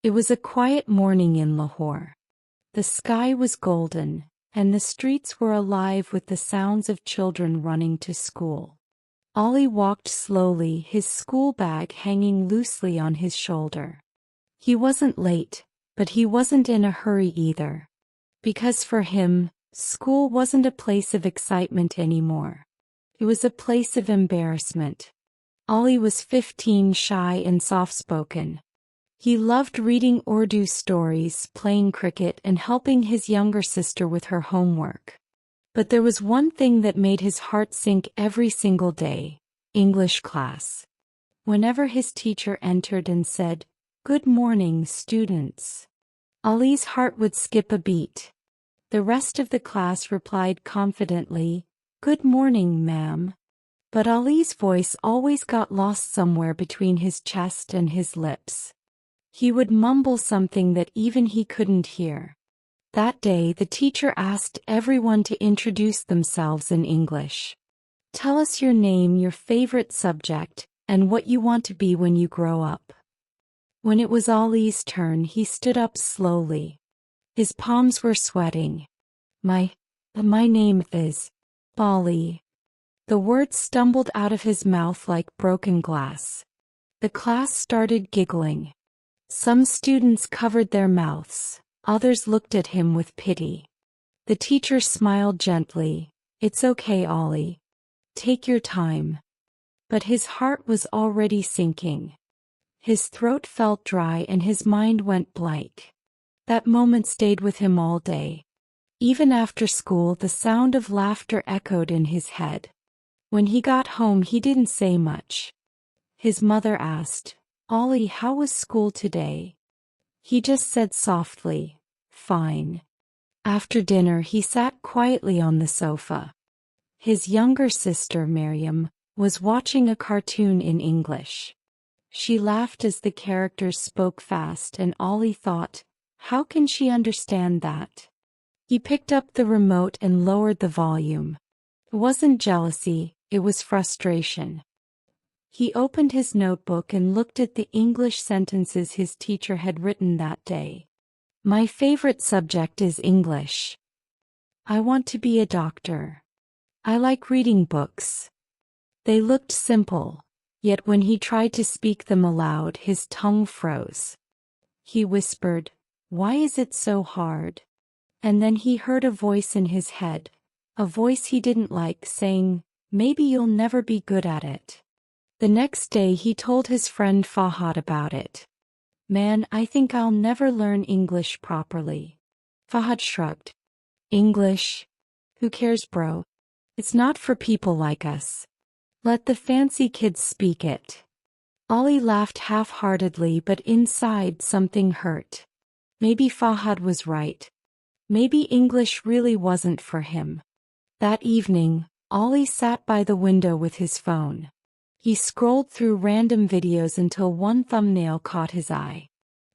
It was a quiet morning in Lahore. The sky was golden, and the streets were alive with the sounds of children running to school. Ollie walked slowly, his school bag hanging loosely on his shoulder. He wasn't late, but he wasn't in a hurry either. Because for him, school wasn't a place of excitement anymore. It was a place of embarrassment. Ollie was 15, shy and soft-spoken. He loved reading Urdu stories, playing cricket, and helping his younger sister with her homework. But there was one thing that made his heart sink every single day: English class. Whenever his teacher entered and said, "Good morning, students," Ollie's heart would skip a beat. The rest of the class replied confidently, "Good morning, ma'am." But Ollie's voice always got lost somewhere between his chest and his lips. He would mumble something that even he couldn't hear. That day the teacher asked everyone to introduce themselves in English. "Tell us your name, your favorite subject, and what you want to be when you grow up." When it was Ollie's turn, he stood up slowly. His palms were sweating. My name is Ollie." The words stumbled out of his mouth like broken glass. The class started giggling. Some students covered their mouths, others looked at him with pity. The teacher smiled gently. "It's okay, Ollie. Take your time." But his heart was already sinking. His throat felt dry and his mind went blank. That moment stayed with him all day. Even after school, the sound of laughter echoed in his head. When he got home, he didn't say much. His mother asked, "Ollie, how was school today?" He just said softly, "Fine." After dinner, he sat quietly on the sofa. His younger sister, Miriam, was watching a cartoon in English. She laughed as the characters spoke fast, and Ollie thought, how can she understand that? He picked up the remote and lowered the volume. It wasn't jealousy, it was frustration. He opened his notebook and looked at the English sentences his teacher had written that day. "My favorite subject is English. I want to be a doctor. I like reading books." They looked simple, yet when he tried to speak them aloud, his tongue froze. He whispered, "Why is it so hard?" And then he heard a voice in his head, a voice he didn't like, saying, "Maybe you'll never be good at it." The next day he told his friend Fahad about it. "Man, I think I'll never learn English properly." Fahad shrugged. "English? Who cares, bro? It's not for people like us. Let the fancy kids speak it." Ollie laughed half-heartedly, but inside something hurt. Maybe Fahad was right. Maybe English really wasn't for him. That evening, Ollie sat by the window with his phone. He scrolled through random videos until one thumbnail caught his eye.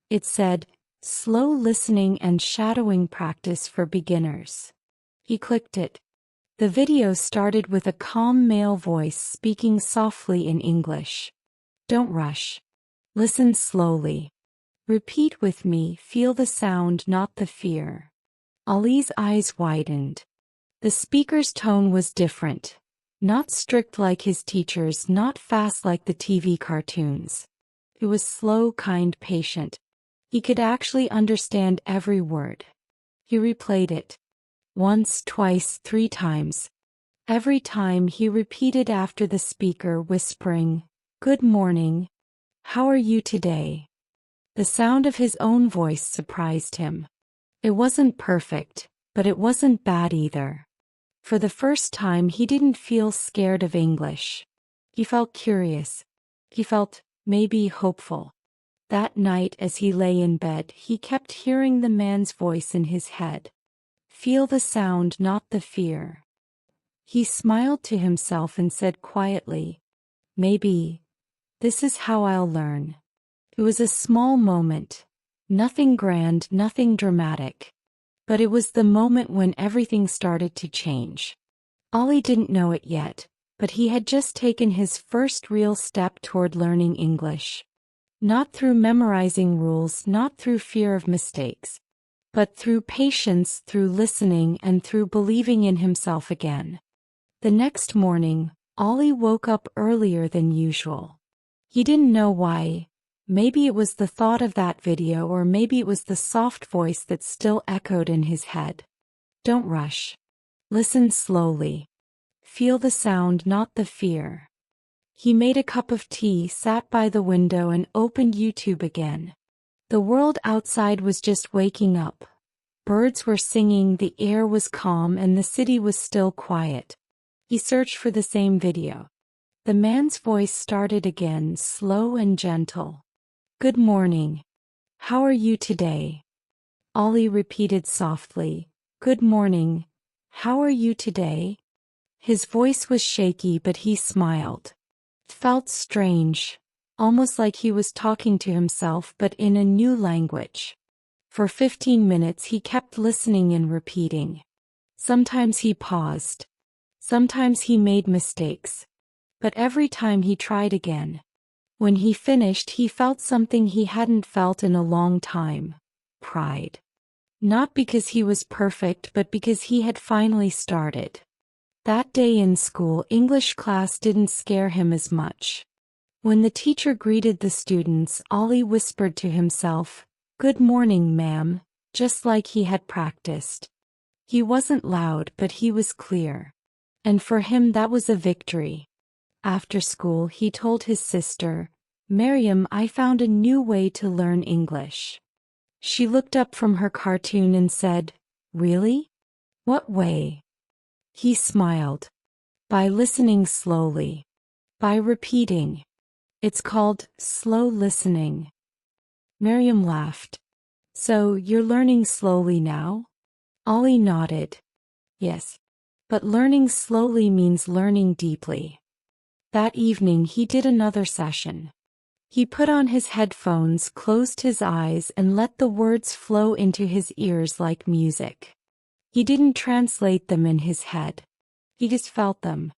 It said, "Slow listening and shadowing practice for beginners." He clicked it. The video started with a calm male voice speaking softly in English. "Don't rush. Listen slowly. Repeat with me, feel the sound, not the fear." Ollie's eyes widened. The speaker's tone was different. Not strict like his teacher's, not fast like the TV cartoons. It was slow, kind, patient. He could actually understand every word. He replayed it. Once, twice, 3 times. Every time he repeated after the speaker, whispering, "Good morning. How are you today?" The sound of his own voice surprised him. It wasn't perfect, but it wasn't bad either. For the first time, he didn't feel scared of English. He felt curious. He felt, maybe, hopeful. That night, as he lay in bed, he kept hearing the man's voice in his head. "Feel the sound, not the fear." He smiled to himself and said quietly, "Maybe this is how I'll learn." It was a small moment. Nothing grand, nothing dramatic. But it was the moment when everything started to change. Ollie didn't know it yet, but he had just taken his first real step toward learning English. Not through memorizing rules, not through fear of mistakes, but through patience, through listening, and through believing in himself again. The next morning, Ollie woke up earlier than usual. He didn't know why. Maybe it was the thought of that video, or maybe it was the soft voice that still echoed in his head. Don't rush. Listen slowly. Feel the sound, not the fear. He made a cup of tea, sat by the window, and opened YouTube again. The world outside was just waking up. Birds were singing, the air was calm, and the city was still quiet. He searched for the same video. The man's voice started again, slow and gentle. Good morning. How are you today? Ollie repeated softly. Good morning. How are you today? His voice was shaky, but he smiled. It felt strange, almost like he was talking to himself, but in a new language. For 15 minutes he kept listening and repeating. Sometimes he paused. Sometimes he made mistakes. But every time he tried again. When he finished, he felt something he hadn't felt in a long time. Pride. Not because he was perfect, but because he had finally started. That day in school, English class didn't scare him as much. When the teacher greeted the students, Ollie whispered to himself, "Good morning, ma'am," just like he had practiced. He wasn't loud, but he was clear. And for him that was a victory. After school, he told his sister, "Miriam, I found a new way to learn English." She looked up from her cartoon and said, "Really? What way?" He smiled. "By listening slowly. By repeating. It's called slow listening." Miriam laughed. "So, you're learning slowly now?" Ollie nodded. "Yes. But learning slowly means learning deeply." That evening he did another session. He put on his headphones, closed his eyes, and let the words flow into his ears like music. He didn't translate them in his head. He just felt them.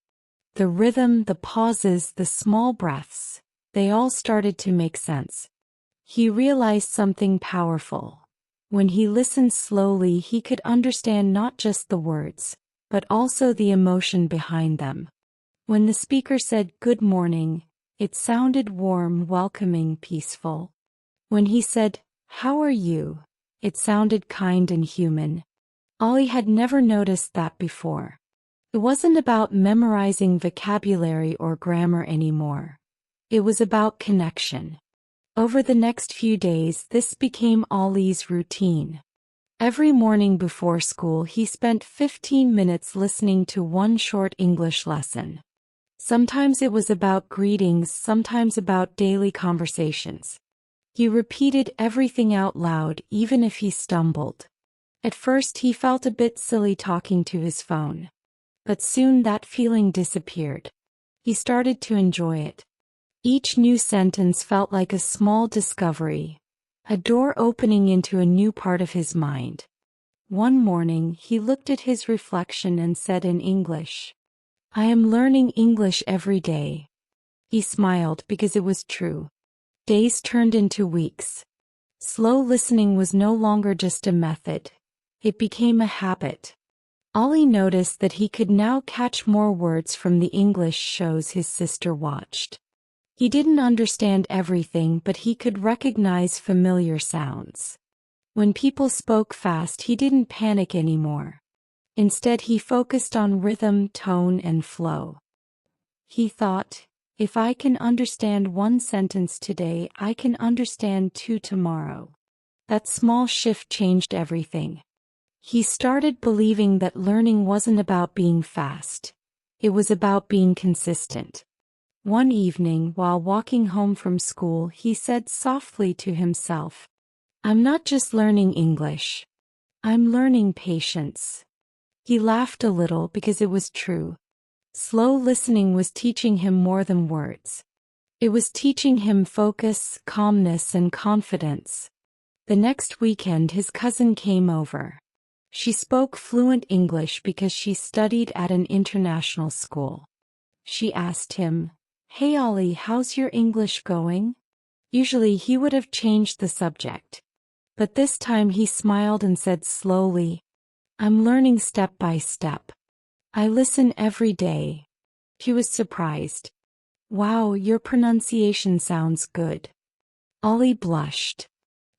The rhythm, the pauses, the small breaths, they all started to make sense. He realized something powerful. When he listened slowly, he could understand not just the words, but also the emotion behind them. When the speaker said good morning, it sounded warm, welcoming, peaceful. When he said, "How are you?" it sounded kind and human. Ollie had never noticed that before. It wasn't about memorizing vocabulary or grammar anymore. It was about connection. Over the next few days, this became Ollie's routine. Every morning before school, he spent 15 minutes listening to one short English lesson. Sometimes it was about greetings, sometimes about daily conversations. He repeated everything out loud, even if he stumbled. At first he felt a bit silly talking to his phone. But soon that feeling disappeared. He started to enjoy it. Each new sentence felt like a small discovery, a door opening into a new part of his mind. One morning he looked at his reflection and said in English, "I am learning English every day." He smiled because it was true. Days turned into weeks. Slow listening was no longer just a method. It became a habit. Ollie noticed that he could now catch more words from the English shows his sister watched. He didn't understand everything, but he could recognize familiar sounds. When people spoke fast, he didn't panic anymore. Instead, he focused on rhythm, tone, and flow. He thought, if I can understand one sentence today, I can understand two tomorrow. That small shift changed everything. He started believing that learning wasn't about being fast. It was about being consistent. One evening, while walking home from school, he said softly to himself, "I'm not just learning English. I'm learning patience." He laughed a little because it was true. Slow listening was teaching him more than words. It was teaching him focus, calmness, and confidence. The next weekend his cousin came over. She spoke fluent English because she studied at an international school. She asked him, "Hey Ollie, how's your English going?" Usually he would have changed the subject. But this time he smiled and said slowly, "I'm learning step by step. I listen every day." He was surprised. "Wow, your pronunciation sounds good." Ollie blushed.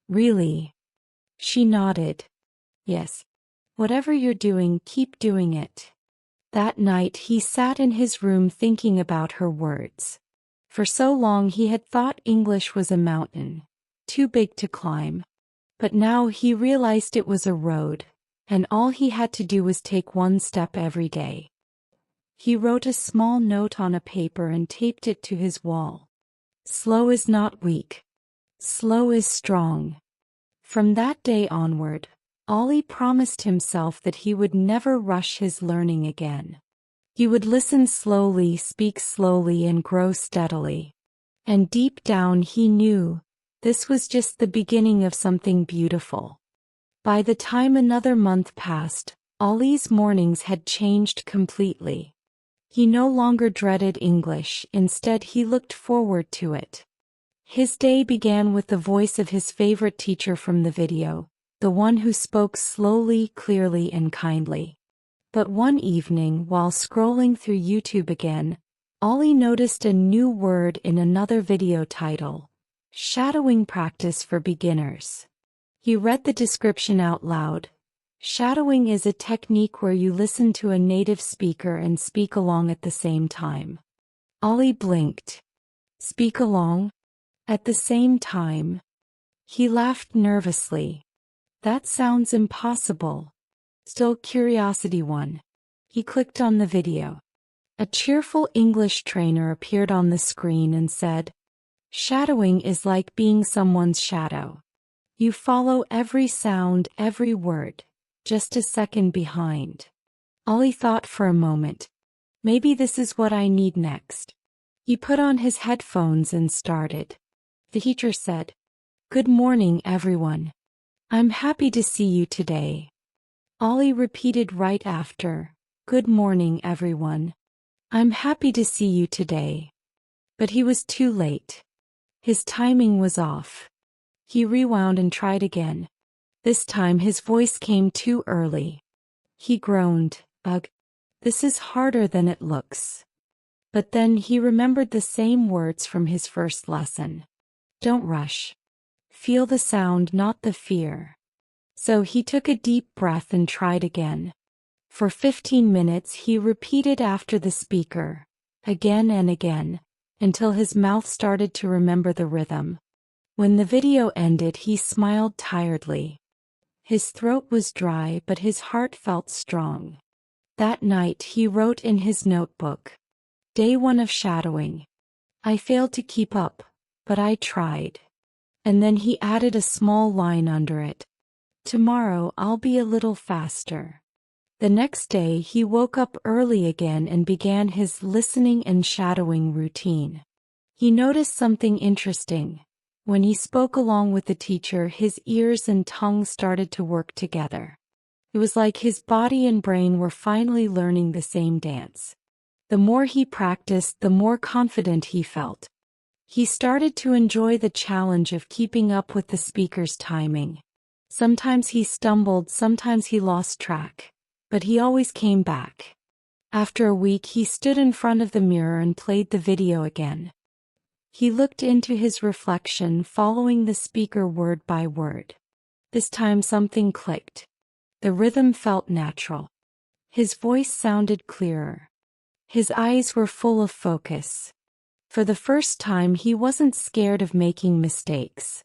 "Really?" She nodded. "Yes. Whatever you're doing, keep doing it." That night he sat in his room thinking about her words. For so long he had thought English was a mountain, too big to climb. But now he realized it was a road, and all he had to do was take one step every day. He wrote a small note on a paper and taped it to his wall. "Slow is not weak. Slow is strong." From that day onward, Ollie promised himself that he would never rush his learning again. He would listen slowly, speak slowly, and grow steadily. And deep down he knew this was just the beginning of something beautiful. By the time another month passed, Ollie's mornings had changed completely. He no longer dreaded English, instead he looked forward to it. His day began with the voice of his favorite teacher from the video, the one who spoke slowly, clearly, and kindly. But one evening, while scrolling through YouTube again, Ollie noticed a new word in another video title: Shadowing Practice for Beginners. He read the description out loud. Shadowing is a technique where you listen to a native speaker and speak along at the same time. Ollie blinked. Speak along? At the same time? He laughed nervously. That sounds impossible. Still, curiosity won. He clicked on the video. A cheerful English trainer appeared on the screen and said, "Shadowing is like being someone's shadow. You follow every sound, every word, just a second behind." Ollie thought for a moment. Maybe this is what I need next. He put on his headphones and started. The teacher said, "Good morning, everyone. I'm happy to see you today." Ollie repeated right after, "Good morning, everyone. I'm happy to see you today." But he was too late. His timing was off. He rewound and tried again. This time his voice came too early. He groaned, "Ugh, this is harder than it looks." But then he remembered the same words from his first lesson. Don't rush. Feel the sound, not the fear. So he took a deep breath and tried again. For 15 minutes he repeated after the speaker, again and again, until his mouth started to remember the rhythm. When the video ended, he smiled tiredly. His throat was dry, but his heart felt strong. That night he wrote in his notebook, "Day 1 of shadowing. I failed to keep up, but I tried." And then he added a small line under it. "Tomorrow I'll be a little faster." The next day he woke up early again and began his listening and shadowing routine. He noticed something interesting. When he spoke along with the teacher, his ears and tongue started to work together. It was like his body and brain were finally learning the same dance. The more he practiced, the more confident he felt. He started to enjoy the challenge of keeping up with the speaker's timing. Sometimes he stumbled, sometimes he lost track, but he always came back. After a week, he stood in front of the mirror and played the video again. He looked into his reflection, following the speaker word by word. This time something clicked. The rhythm felt natural. His voice sounded clearer. His eyes were full of focus. For the first time, he wasn't scared of making mistakes.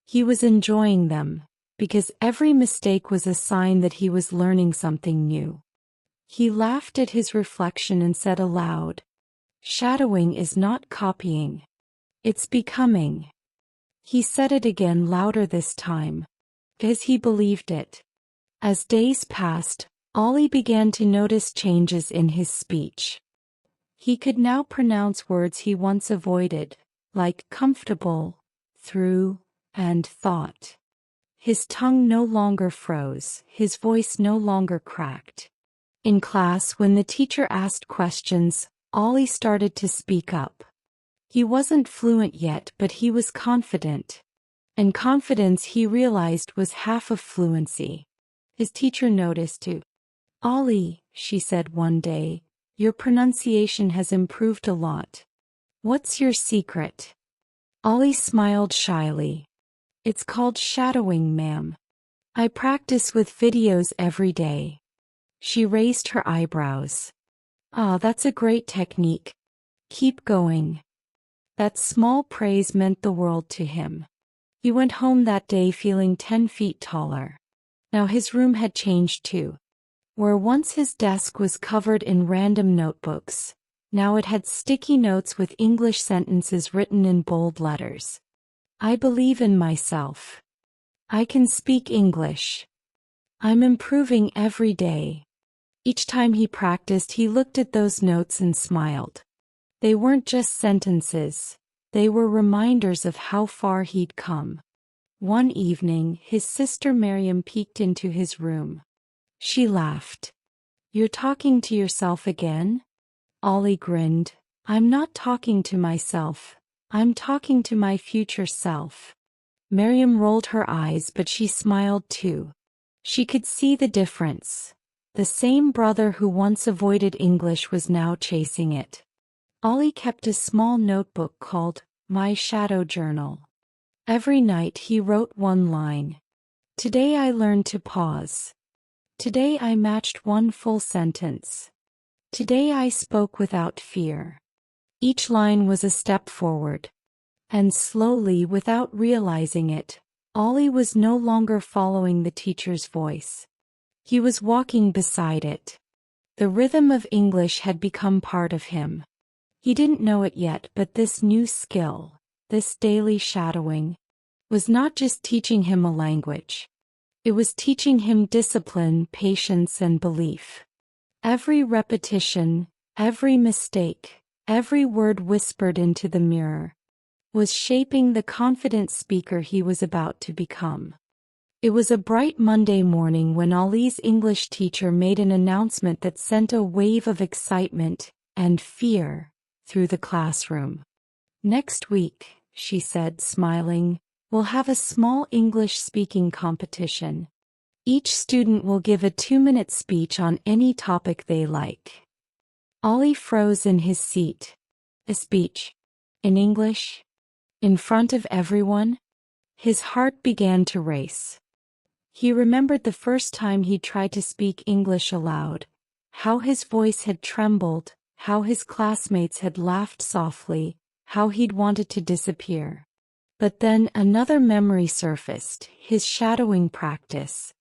He was enjoying them, because every mistake was a sign that he was learning something new. He laughed at his reflection and said aloud, "Shadowing is not copying. It's becoming." He said it again, louder this time, because he believed it. As days passed, Ollie began to notice changes in his speech. He could now pronounce words he once avoided, like comfortable, through, and thought. His tongue no longer froze, his voice no longer cracked. In class, when the teacher asked questions, Ollie started to speak up. He wasn't fluent yet, but he was confident. And confidence, he realized, was half of fluency. His teacher noticed too. "Ollie," she said one day, "your pronunciation has improved a lot. What's your secret?" Ollie smiled shyly. "It's called shadowing, ma'am. I practice with videos every day." She raised her eyebrows. "Ah, that's a great technique. Keep going." That small praise meant the world to him. He went home that day feeling 10 feet taller. Now his room had changed too. Where once his desk was covered in random notebooks, now it had sticky notes with English sentences written in bold letters. "I believe in myself. I can speak English. I'm improving every day." Each time he practiced, he looked at those notes and smiled. They weren't just sentences, they were reminders of how far he'd come. One evening, his sister Miriam peeked into his room. She laughed. "You're talking to yourself again?" Ollie grinned. "I'm not talking to myself. I'm talking to my future self." Miriam rolled her eyes, but she smiled too. She could see the difference. The same brother who once avoided English was now chasing it. Ollie kept a small notebook called My Shadow Journal. Every night he wrote one line. "Today I learned to pause. Today I matched one full sentence. Today I spoke without fear." Each line was a step forward. And slowly, without realizing it, Ollie was no longer following the teacher's voice. He was walking beside it. The rhythm of English had become part of him. He didn't know it yet, but this new skill, this daily shadowing, was not just teaching him a language. It was teaching him discipline, patience, and belief. Every repetition, every mistake, every word whispered into the mirror, was shaping the confident speaker he was about to become. It was a bright Monday morning when Ollie's English teacher made an announcement that sent a wave of excitement and fear through the classroom. "Next week," she said, smiling, "we'll have a small English speaking competition. Each student will give a 2-minute speech on any topic they like." Ollie froze in his seat. A speech? In English? In front of everyone? His heart began to race. He remembered the first time he tried to speak English aloud, how his voice had trembled, how his classmates had laughed softly, how he'd wanted to disappear. But then another memory surfaced, his shadowing practice.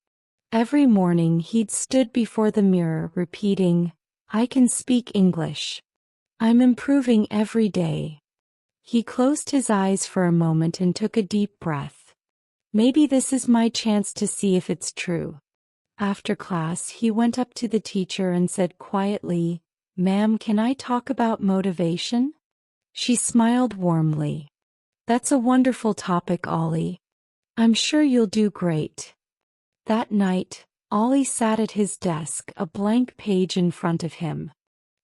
Every morning he'd stood before the mirror repeating, "I can speak English. I'm improving every day." He closed his eyes for a moment and took a deep breath. Maybe this is my chance to see if it's true. After class, he went up to the teacher and said quietly, "Ma'am, can I talk about motivation?" She smiled warmly. "That's a wonderful topic, Ollie. I'm sure you'll do great." That night, Ollie sat at his desk, a blank page in front of him.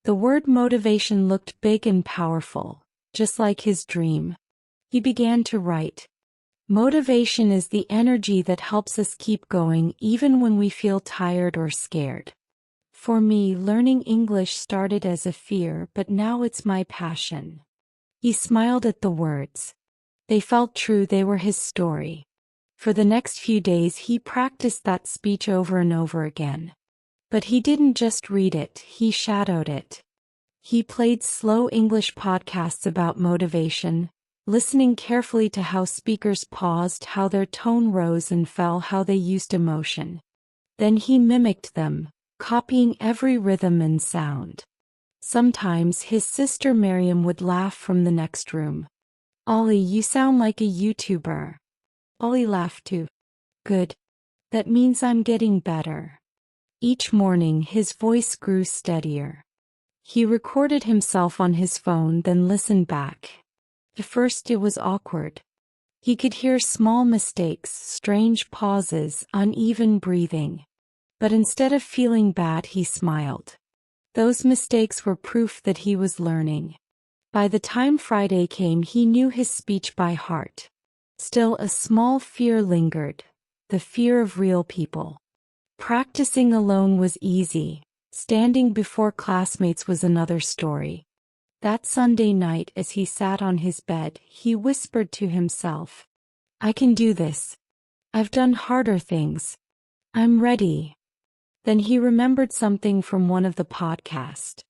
The word motivation looked big and powerful, just like his dream. He began to write. "Motivation is the energy that helps us keep going even when we feel tired or scared. For me, learning English started as a fear, but now it's my passion." He smiled at the words. They felt true, they were his story. For the next few days he practiced that speech over and over again. But he didn't just read it, he shadowed it. He played slow English podcasts about motivation, listening carefully to how speakers paused, how their tone rose and fell, how they used emotion. Then he mimicked them, copying every rhythm and sound. Sometimes his sister Miriam would laugh from the next room. "Ollie, you sound like a YouTuber." Ollie laughed too. "Good. That means I'm getting better." Each morning his voice grew steadier. He recorded himself on his phone, then listened back. At first it was awkward. He could hear small mistakes, strange pauses, uneven breathing. But instead of feeling bad, he smiled. Those mistakes were proof that he was learning. By the time Friday came, he knew his speech by heart. Still, a small fear lingered, the fear of real people. Practicing alone was easy. Standing before classmates was another story. That Sunday night, as he sat on his bed, he whispered to himself, "I can do this. I've done harder things. I'm ready." Then he remembered something from one of the podcasts.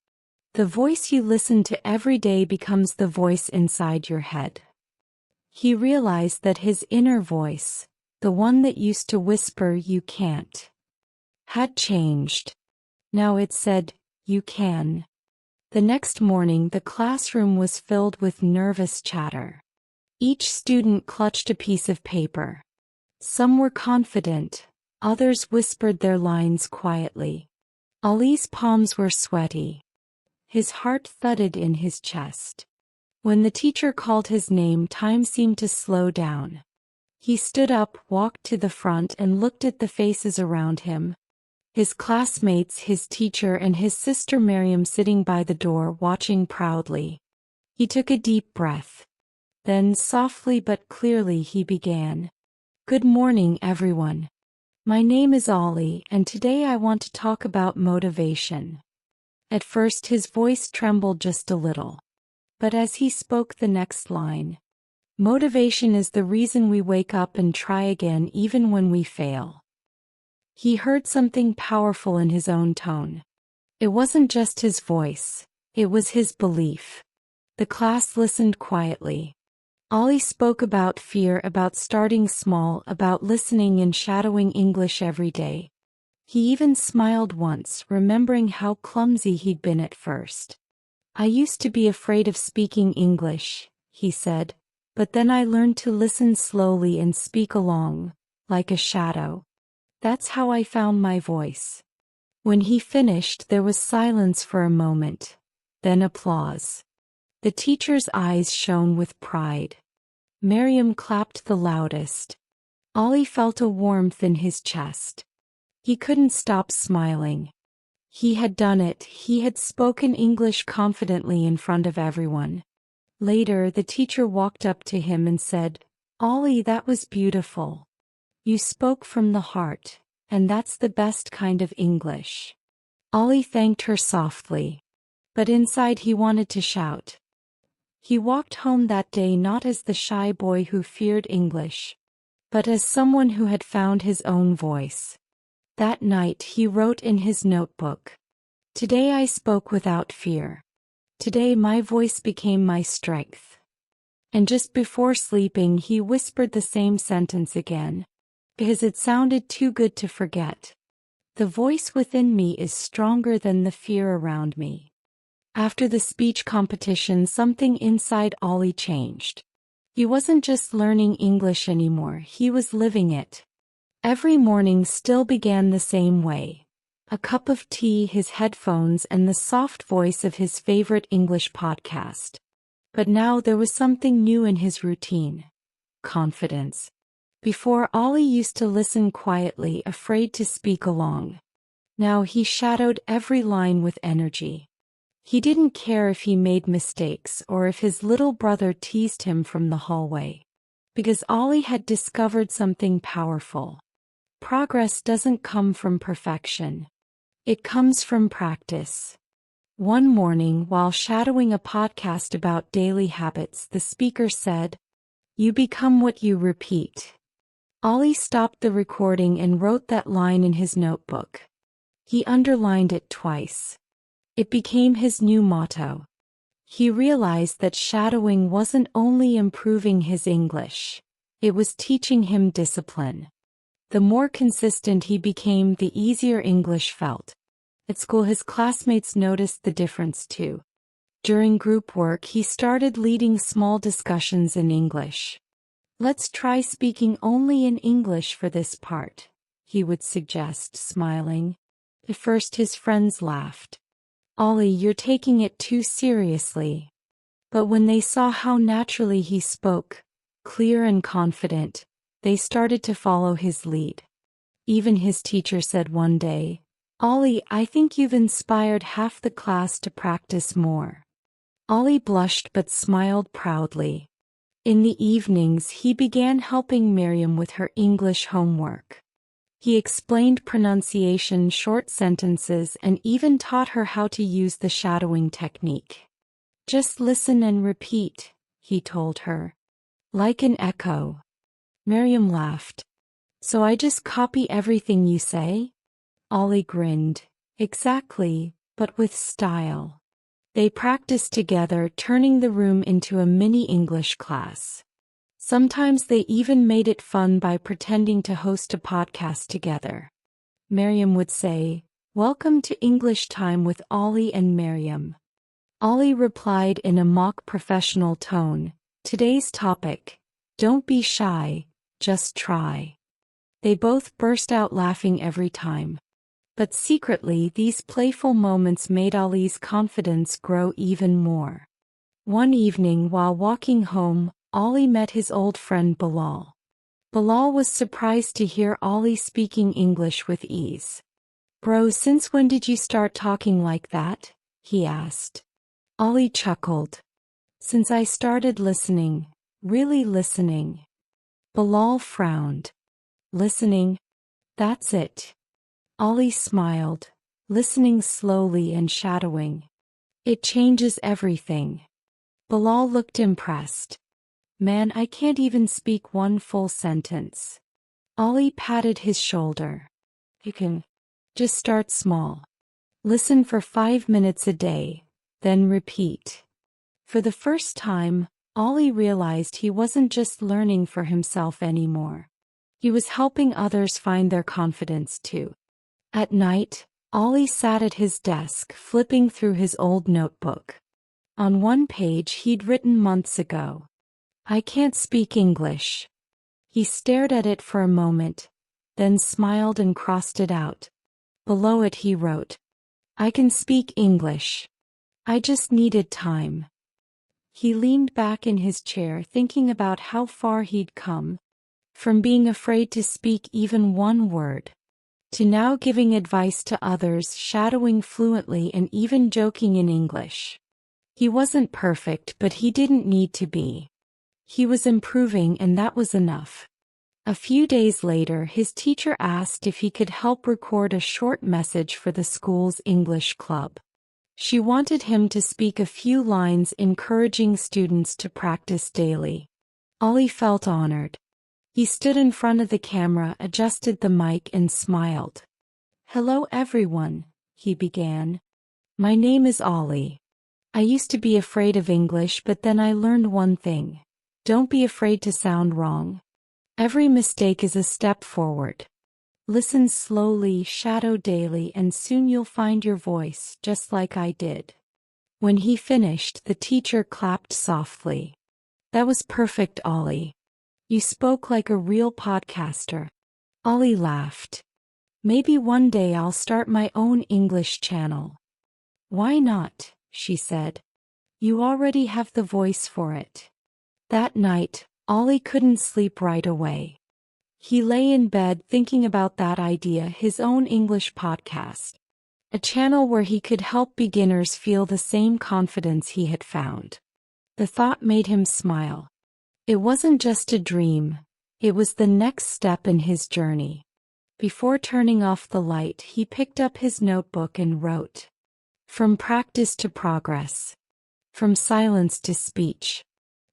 The voice you listen to every day becomes the voice inside your head. He realized that his inner voice, the one that used to whisper "you can't," had changed. Now it said, "You can." The next morning, the classroom was filled with nervous chatter. Each student clutched a piece of paper. Some were confident, others whispered their lines quietly. Ali's palms were sweaty. His heart thudded in his chest. When the teacher called his name, time seemed to slow down. He stood up, walked to the front, and looked at the faces around him. His classmates, his teacher, and his sister Miriam sitting by the door watching proudly. He took a deep breath. Then, softly but clearly, he began. "Good morning, everyone. My name is Ali, and today I want to talk about motivation." At first his voice trembled just a little. But as he spoke the next line, "Motivation is the reason we wake up and try again even when we fail," he heard something powerful in his own tone. It wasn't just his voice, it was his belief. The class listened quietly. Ali spoke about fear, about starting small, about listening and shadowing English every day. He even smiled once, remembering how clumsy he'd been at first. "I used to be afraid of speaking English," he said, "but then I learned to listen slowly and speak along, like a shadow. That's how I found my voice." When he finished, there was silence for a moment, then applause. The teacher's eyes shone with pride. Miriam clapped the loudest. Ali felt a warmth in his chest. He couldn't stop smiling. He had done it. He had spoken English confidently in front of everyone. Later, the teacher walked up to him and said, "Ali, that was beautiful. You spoke from the heart, and that's the best kind of English." Ali thanked her softly. But inside he wanted to shout. He walked home that day not as the shy boy who feared English, but as someone who had found his own voice. That night he wrote in his notebook, "Today I spoke without fear. Today my voice became my strength." And just before sleeping he whispered the same sentence again, because it sounded too good to forget. "The voice within me is stronger than the fear around me." After the speech competition, something inside Ali changed. He wasn't just learning English anymore, he was living it. Every morning still began the same way. A cup of tea, his headphones, and the soft voice of his favorite English podcast. But now there was something new in his routine. Confidence. Before, Ali used to listen quietly, afraid to speak along. Now he shadowed every line with energy. He didn't care if he made mistakes or if his little brother teased him from the hallway. Because Ali had discovered something powerful. Progress doesn't come from perfection. It comes from practice. One morning, while shadowing a podcast about daily habits, the speaker said, "You become what you repeat." Ali stopped the recording and wrote that line in his notebook. He underlined it twice. It became his new motto. He realized that shadowing wasn't only improving his English, it was teaching him discipline. The more consistent he became, the easier English felt. At school, his classmates noticed the difference too. During group work, he started leading small discussions in English. "Let's try speaking only in English for this part," he would suggest, smiling. At first his friends laughed. "Ali, you're taking it too seriously." But when they saw how naturally he spoke, clear and confident, they started to follow his lead. Even his teacher said one day, "Ali, I think you've inspired half the class to practice more." Ollie blushed but smiled proudly. In the evenings he began helping Miriam with her English homework. He explained pronunciation, short sentences, and even taught her how to use the shadowing technique. "Just listen and repeat," he told her. "Like an echo." Miriam laughed. "So I just copy everything you say?" Ollie grinned. "Exactly, but with style." They practiced together, turning the room into a mini English class. Sometimes they even made it fun by pretending to host a podcast together. Miriam would say, "Welcome to English Time with Ollie and Miriam." Ollie replied in a mock professional tone, "Today's topic, don't be shy, just try." They both burst out laughing every time. But secretly, these playful moments made Ollie's confidence grow even more. One evening while walking home, Ollie met his old friend Bilal. Bilal was surprised to hear Ollie speaking English with ease. "Bro, since when did you start talking like that?" he asked. Ollie chuckled. "Since I started listening, really listening." Bilal frowned. "Listening? That's it." Ollie smiled, listening slowly and shadowing. "It changes everything." Bilal looked impressed. "Man, I can't even speak one full sentence." Ollie patted his shoulder. "You can just start small. Listen for 5 minutes a day, then repeat." For the first time, Ollie realized he wasn't just learning for himself anymore. He was helping others find their confidence too. At night, Ollie sat at his desk flipping through his old notebook. On one page he'd written months ago, "I can't speak English." He stared at it for a moment, then smiled and crossed it out. Below it he wrote, "I can speak English. I just needed time." He leaned back in his chair thinking about how far he'd come. From being afraid to speak even one word, to now giving advice to others, shadowing fluently, and even joking in English. He wasn't perfect, but he didn't need to be. He was improving, and that was enough. A few days later, his teacher asked if he could help record a short message for the school's English club. She wanted him to speak a few lines encouraging students to practice daily. Ollie felt honored. He stood in front of the camera, adjusted the mic, and smiled. "Hello everyone," he began. "My name is Ollie. I used to be afraid of English, but then I learned one thing. Don't be afraid to sound wrong. Every mistake is a step forward. Listen slowly, shadow daily, and soon you'll find your voice, just like I did." When he finished, the teacher clapped softly. "That was perfect, Ollie. You spoke like a real podcaster." Ollie laughed. "Maybe one day I'll start my own English channel." "Why not?" she said. "You already have the voice for it." That night, Ollie couldn't sleep right away. He lay in bed thinking about that idea, his own English podcast. A channel where he could help beginners feel the same confidence he had found. The thought made him smile. It wasn't just a dream, it was the next step in his journey. Before turning off the light, he picked up his notebook and wrote, "From practice to progress. From silence to speech.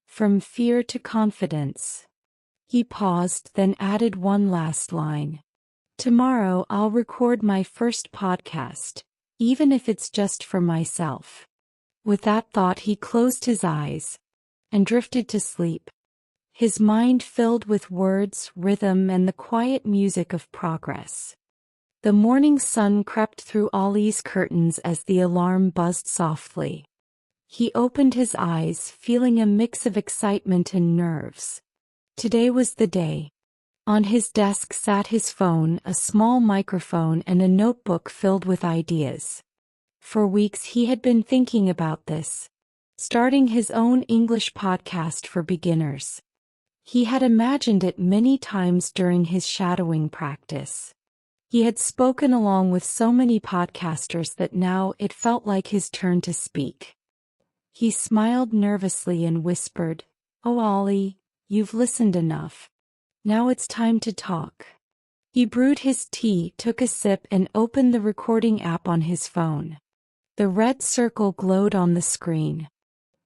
From fear to confidence." He paused, then added one last line. "Tomorrow I'll record my first podcast, even if it's just for myself." With that thought, he closed his eyes and drifted to sleep. His mind filled with words, rhythm, and the quiet music of progress. The morning sun crept through Ollie's curtains as the alarm buzzed softly. He opened his eyes, feeling a mix of excitement and nerves. Today was the day. On his desk sat his phone, a small microphone, and a notebook filled with ideas. For weeks he had been thinking about this, starting his own English podcast for beginners. He had imagined it many times during his shadowing practice. He had spoken along with so many podcasters that now it felt like his turn to speak. He smiled nervously and whispered, "Oh, Ollie, you've listened enough. Now it's time to talk." He brewed his tea, took a sip, and opened the recording app on his phone. The red circle glowed on the screen.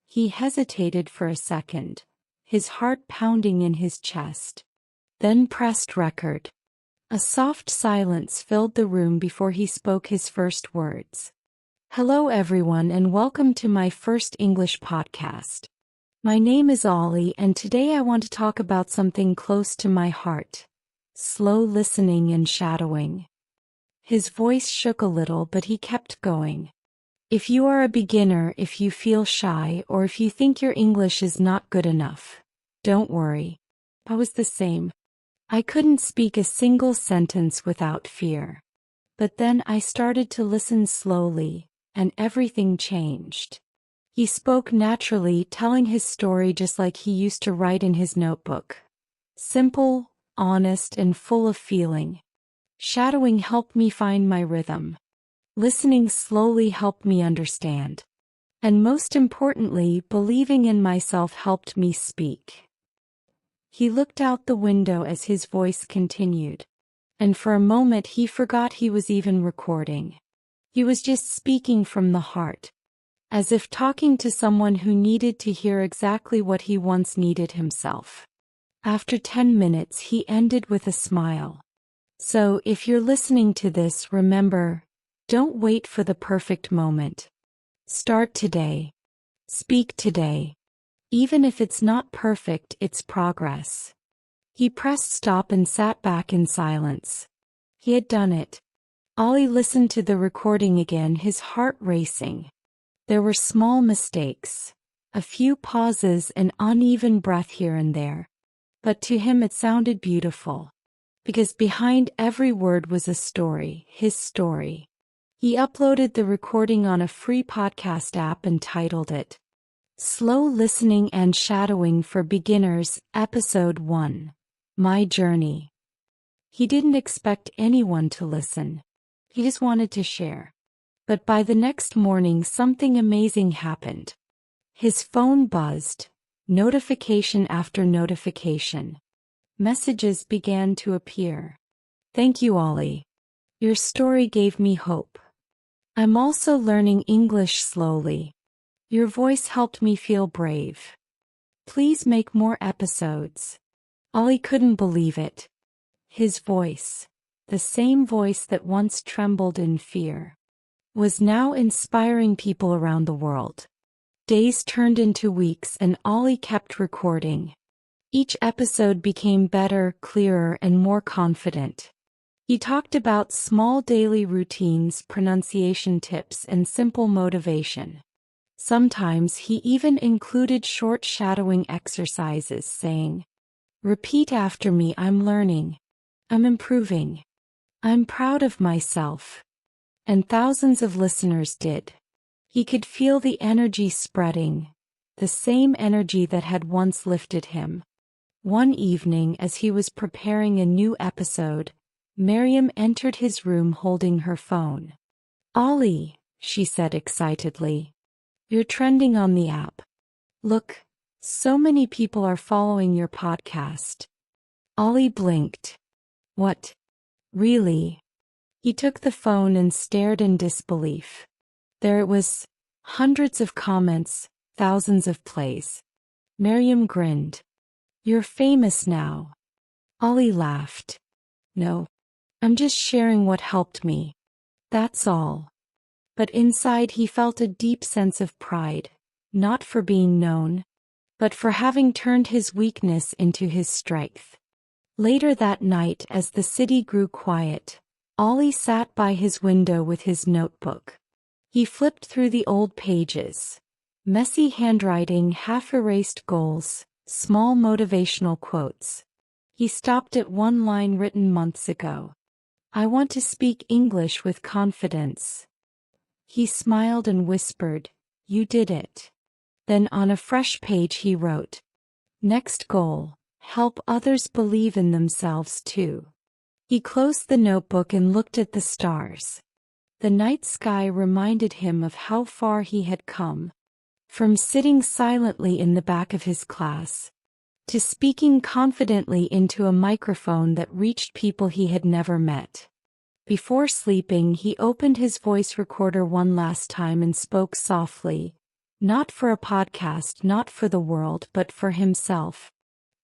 He hesitated for a second, his heart pounding in his chest. Then pressed record. A soft silence filled the room before he spoke his first words. "Hello everyone and welcome to my first English podcast. My name is Ollie and today I want to talk about something close to my heart: slow listening and shadowing." His voice shook a little, but he kept going. "If you are a beginner, if you feel shy, or if you think your English is not good enough, don't worry. I was the same. I couldn't speak a single sentence without fear. But then I started to listen slowly, and everything changed." He spoke naturally, telling his story just like he used to write in his notebook. Simple, honest, and full of feeling. Shadowing helped me find my rhythm. Listening slowly helped me understand. And most importantly, believing in myself helped me speak. He looked out the window as his voice continued. And for a moment he forgot he was even recording. He was just speaking from the heart, as if talking to someone who needed to hear exactly what he once needed himself. After 10 minutes he ended with a smile. "So if you're listening to this, remember, don't wait for the perfect moment. Start today. Speak today. Even if it's not perfect, it's progress." He pressed stop and sat back in silence. He had done it. Ollie listened to the recording again, his heart racing. There were small mistakes, a few pauses, and uneven breath here and there. But to him it sounded beautiful. Because behind every word was a story, his story. He uploaded the recording on a free podcast app and titled it Slow Listening and Shadowing for Beginners, Episode 1, My Journey. He didn't expect anyone to listen. He just wanted to share. But by the next morning something amazing happened. His phone buzzed, notification after notification. Messages began to appear. "Thank you, Ollie. Your story gave me hope. I'm also learning English slowly. Your voice helped me feel brave. Please make more episodes." Ollie couldn't believe it. His voice, the same voice that once trembled in fear, was now inspiring people around the world. Days turned into weeks and Ollie kept recording. Each episode became better, clearer, and more confident. He talked about small daily routines, pronunciation tips, and simple motivation. Sometimes he even included short shadowing exercises, saying, "Repeat after me, I'm learning. I'm improving. I'm proud of myself." And thousands of listeners did. He could feel the energy spreading, the same energy that had once lifted him. One evening, as he was preparing a new episode, Miriam entered his room holding her phone. "Ollie," she said excitedly, "you're trending on the app. Look, so many people are following your podcast." Ollie blinked. "What? Really?" He took the phone and stared in disbelief. There it was, hundreds of comments, thousands of plays. Miriam grinned. "You're famous now." Ollie laughed. "No, I'm just sharing what helped me. That's all." But inside he felt a deep sense of pride, not for being known, but for having turned his weakness into his strength. Later that night, as the city grew quiet, Ollie sat by his window with his notebook. He flipped through the old pages. Messy handwriting, half-erased goals, small motivational quotes. He stopped at one line written months ago. "I want to speak English with confidence." He smiled and whispered, "You did it." Then on a fresh page he wrote, "Next goal, help others believe in themselves too." He closed the notebook and looked at the stars. The night sky reminded him of how far he had come. From sitting silently in the back of his class, to speaking confidently into a microphone that reached people he had never met. Before sleeping, he opened his voice recorder one last time and spoke softly, not for a podcast, not for the world, but for himself.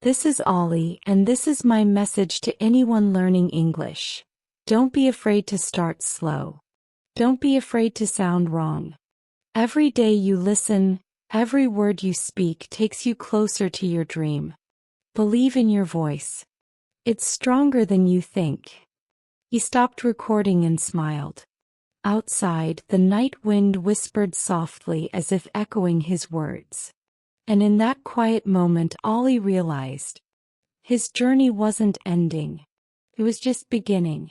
This is Ollie, and this is my message to anyone learning English. Don't be afraid to start slow. Don't be afraid to sound wrong. Every day you listen, every word you speak takes you closer to your dream. Believe in your voice. It's stronger than you think. He stopped recording and smiled. Outside, the night wind whispered softly as if echoing his words. And in that quiet moment, Ollie realized his journey wasn't ending. It was just beginning.